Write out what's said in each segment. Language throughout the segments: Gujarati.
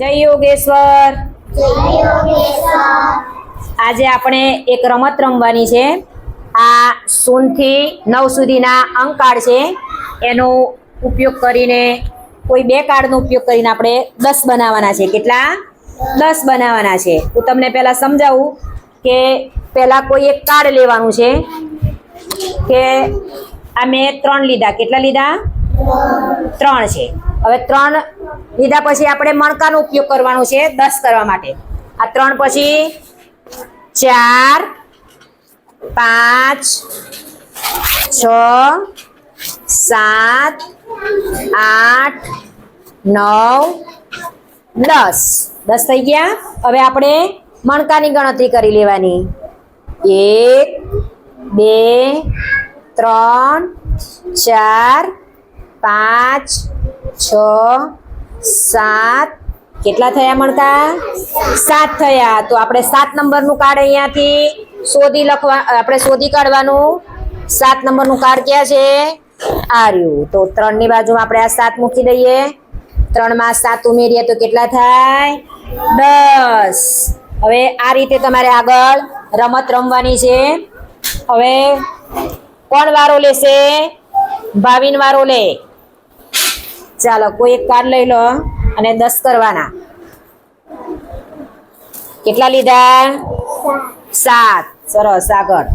જય યોગેશ્વર. આજે આપણે એક રમત રમવાની છે. આ 0 થી 9 સુધીના અંક કાર્ડ છે. એનો ઉપયોગ કરીને કોઈ બે કાર્ડનો ઉપયોગ કરીને આપણે 10 બનાવવાના છે. કેટલા? 10 બનાવવાના છે. હું તમને પહેલા સમજાવું કે પહેલા કોઈ એક કાર્ડ લેવાનું છે કે આ મેં 3 લીધા. કેટલા લીધા? 3 છે. હવે 3 લીધા પછી આપણે મણકાનો ઉપયોગ કરવાનો છે 10 કરવા માટે. આ 3 પછી 4 5 6 7 8 9 10 10 થઈ ગયા. હવે આપણે મણકાની ગણતરી કરી લેવાની. 1 2 3 4 5 6 7 કેટલા થયા મણકા? 7 થયા. તો આપણે 7 નંબરનું કાર્ડ અહીંયાથી શોધી કાઢવાનું. 7 નંબરનું કાર્ડ ક્યાં છે? આ રહ્યું. તો 3 ની બાજુમાં આપણે આ 7 મૂકી દઈએ. 3 માં 7 ઉમેરીએ તો કેટલા થાય? 10. હવે આ રીતે તમારે આગળ રમત રમવાની છે. હવે કોણ વારો લેશે? ભાવિન વારો લે. ચાલો કોઈ એક કાર્ડ લઈ લો અને 10 કરવાના. કેટલા લીધા? 7. સરસ. આગળ.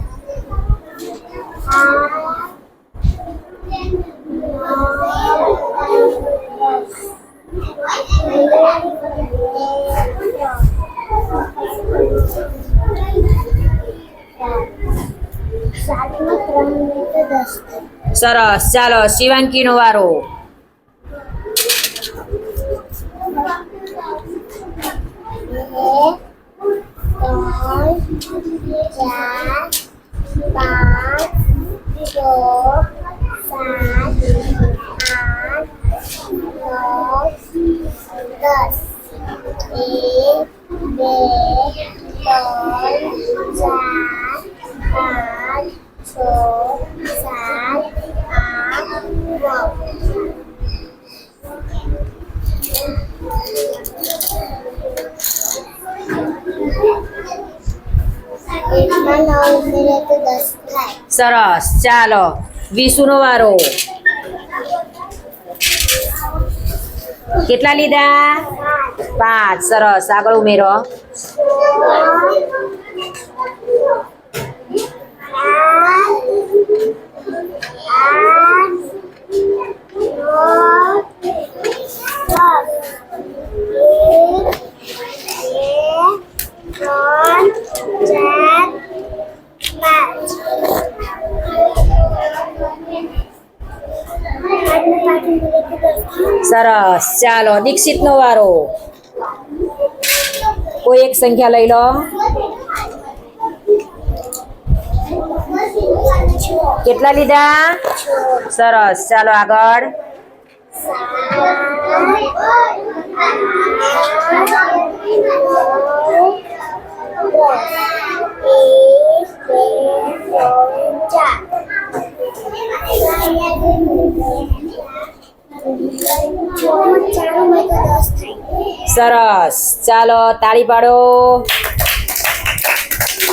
સરસ. ચાલો શિવાંકીનો વારો. સરસ. ચાલો વિશુનો વારો. કેટલા લીધા? 5. સરસ. આગળ ઉમેરો. સરસ. ચાલો દીક્ષિતનો વારો. કોઈ એક સંખ્યા લઈ લો. કેટલા લીધા? સરસ. ચાલો આગળ. સરસ. ચાલો તાળી પાડો.